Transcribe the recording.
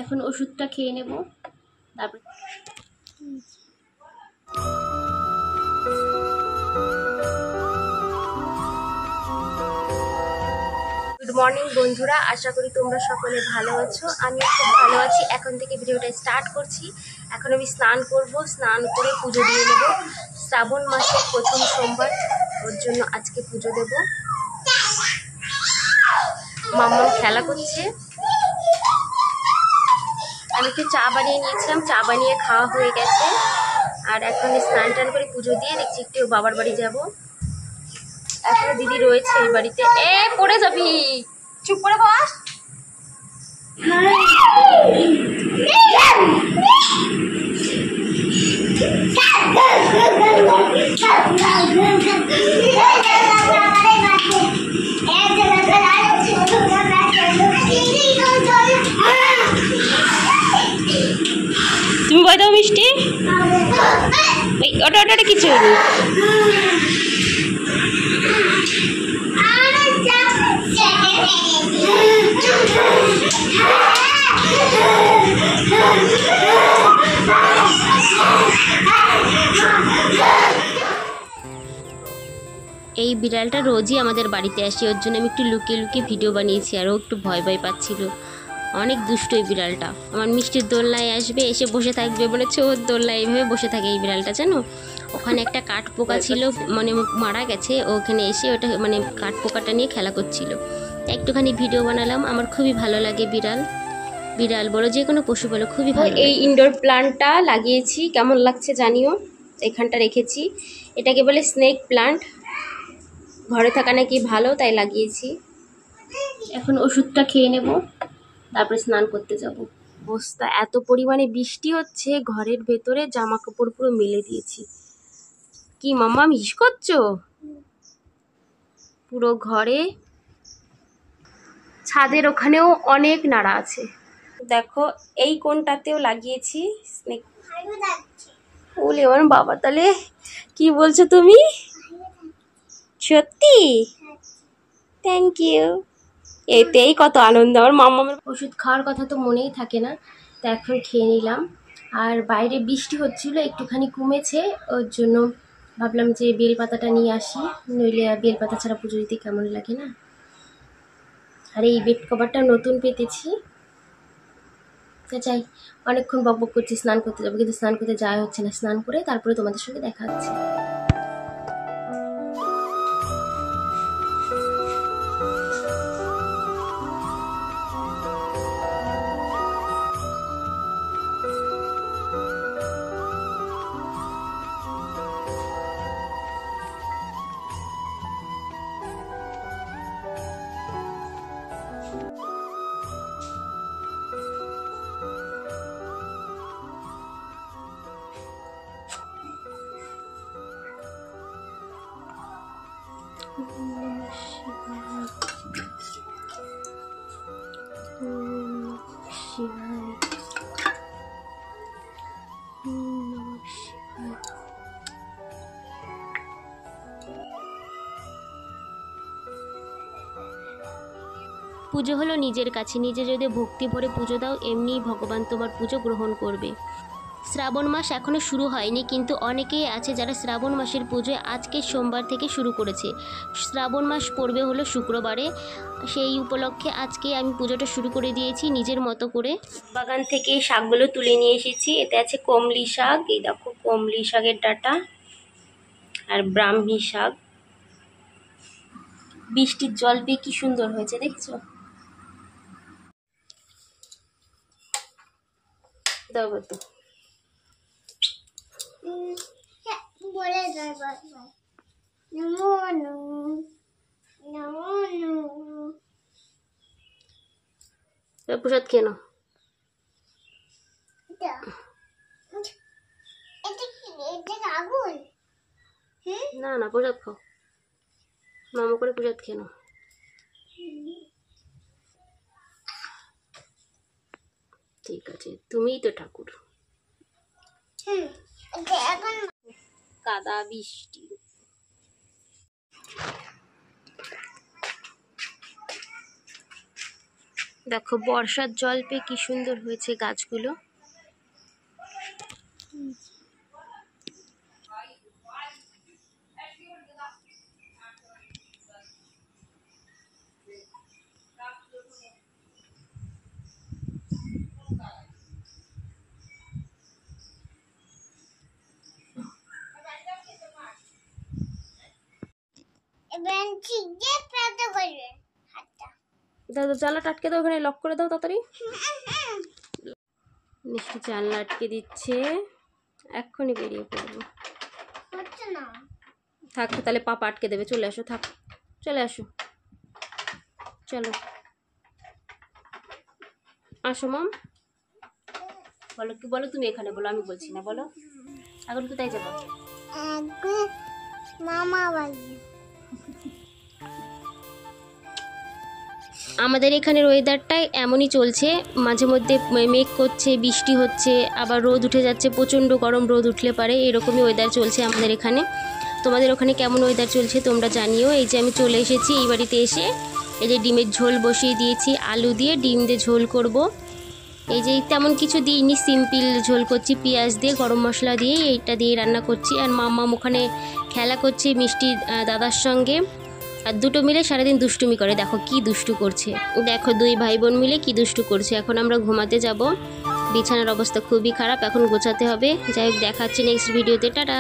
এখন ওষুধটা খেয়ে নেব তারপর। গুড মর্নিং বন্ধুরা, আশা করি তোমরা সকলে ভালো আছো। আমিও খুব ভালো আছি। এখন থেকে ভিডিওটা স্টার্ট করছি। এখন আমি স্নান করব, স্নান করে পুজো দিয়ে নেব। শ্রাবণ মাসের প্রথম সোমবার, ওর জন্য আজকে পুজো দেব। মাম্মা খেলা করছে। আমি একটু চা বানিয়ে নিয়েছিলাম, চা বানিয়ে খাওয়া হয়ে গেছে। আর এখন স্নান টান করে পুজো দিয়ে দেখছি একটু বাবার বাড়ি যাব। এখনো দিদি রয়েছে এই বাড়িতে। পড়ে যাবি, চুপ করে বস। তুমি বই দাও মিষ্টি। ওটা ওটা কিছু এই বিড়ালটা রোজই আমাদের বাড়িতে আসে, ওর জন্য আমি একটু লুকিয়ে লুকিয়ে ভিডিও বানিয়েছি। আর ও একটু ভয় ভয় পাচ্ছিল। অনেক দুষ্ট এই বিড়ালটা। আমার মিষ্টির দোলনায় আসবে, এসে বসে থাকবে, বলেছে ওর দোলনায় এইভাবে বসে থাকে এই বিড়ালটা, জানো। ওখানে একটা কাঠ পোকা ছিল, মানে মারা গেছে। ওখানে এসে ওটা মানে কাঠ পোকাটা নিয়ে খেলা করছিল। একটুখানি ভিডিও বানালাম। আমার খুবই ভালো লাগে বিড়াল। বিড়াল বলো, যে কোনো পশু বলো, খুবই ভালো। এই ইনডোর প্লান্টটা লাগিয়েছি, কেমন লাগছে জানিও। এখানটা রেখেছি। এটাকে বলে স্নেক প্লান্ট। ঘরে থাকা নাকি ভালো, তাই লাগিয়েছি। এখন ওষুধটা খেয়ে নেব, তারপরে স্নান করতে যাব। অবস্থা, এত পরিমাণে বৃষ্টি হচ্ছে, ঘরের ভেতরে জামা কাপড় পুরো মেলে দিয়েছি। কি মাম্মা মিস করছো? পুরো ঘরে, ছাদের ওখানেও অনেক নাড়া আছে। দেখো এই কোণটাতেও লাগিয়েছি স্নেক। বলে আমার বাবা, তাহলে কি বলছো তুমি? সত্যি? Thank you. এতেই কত আনন্দ আমার মাম্মামের। ওষুধ খাওয়ার কথা তো মনেই থাকে না, তো এখন খেয়ে নিলাম। আর বাইরে বৃষ্টি হচ্ছিল, একটুখানি কমেছে, ওর জন্য ভাবলাম যে বেলপাতাটা নিয়ে আসি, নইলে বেলপাতা ছাড়া পুজো দিতে কেমন লাগে না। আর এই বেড কভারটা নতুন পেতেছি। তো যাই, অনেকক্ষণ বকবক করছি, স্নান করতে যাবো, কিন্তু স্নান করতে যাওয়া হচ্ছে না। স্নান করে তারপরে তোমাদের সঙ্গে দেখা হচ্ছে। পুজো হলো নিজের কাছে। নিজে যদি ভক্তি ভরে পুজো দাও, এমনিই ভগবান তোমার পুজো গ্রহণ করবে। শ্রাবণ মাস এখনও শুরু হয়নি, কিন্তু অনেকেই আছে যারা শ্রাবণ মাসের পুজো আজকে সোমবার থেকে শুরু করেছে। শ্রাবণ মাস পড়বে হলো শুক্রবারে। সেই উপলক্ষে আজকে আমি পুজোটা শুরু করে দিয়েছি নিজের মতো করে। বাগান থেকে শাকগুলো তুলে নিয়ে এসেছি। এতে আছে কমলি শাক, এই দেখো কমলি শাকের ডাঁটা, আর ব্রাহ্মী শাক। বৃষ্টির জল পেয়ে কি সুন্দর হয়েছে, দেখছো? দাও তো প্রসাদ খেয়ে নাও। না না, প্রসাদ খাও, মামা করে প্রসাদ খেয়ে নাও। ঠিক আছে, তুমিই তো ঠাকুর। কাদা বৃষ্টি। দেখো বর্ষার জল পেয়ে কি সুন্দর হয়েছে গাছগুলো। দাদা জানলাটা আটকে দাও, ওখানে লক করে দাও তাড়াতাড়ি। মিষ্টি জানলা আটকে দিচ্ছে, এক্ষুনি বেরিয়ে পড়বো। থাক তাহলে পাপা আটকে দেবে, চলে আসো, থাক চলে আসো, চলো আসো মাম। বলো কি বলো, তুমি এখানে বলো, আমি বলছি না, বলো এখন কোথায় যাবো? মামা বাড়ি। আমাদের এখানের ওয়েদারটাই এমনই চলছে, মাঝে মধ্যে মেঘ করছে, বৃষ্টি হচ্ছে, আবার রোদ উঠে যাচ্ছে, প্রচণ্ড গরম রোদ উঠলে পারে, এরকমই ওয়েদার চলছে আমাদের এখানে। তোমাদের ওখানে কেমন ওয়েদার চলছে তোমরা জানিও। এই যে আমি চলে এসেছি এই বাড়িতে এসে, এই যে ডিমের ঝোল বসিয়ে দিয়েছি, আলু দিয়ে ডিম দিয়ে ঝোল করব। এই যে তেমন কিছু দিইনি, সিম্পল ঝোল করছি, পেঁয়াজ দিয়ে গরম মশলা দিয়ে এইটা দিয়ে রান্না করছি। আর মাম্মাম ওখানে খেলা করছে মিষ্টি দাদার সঙ্গে, আর দুটো মিলে সারাদিন দুষ্টুমি করে। দেখো কি দুষ্টু করছে, দেখো দুই ভাই বোন মিলে কি দুষ্টু করছে। এখন আমরা ঘুমাতে যাব, বিছানার অবস্থা খুবই খারাপ, এখন গোছাতে হবে। যাই হোক, দেখাচ্ছি নেক্সট ভিডিওতে, টাটা।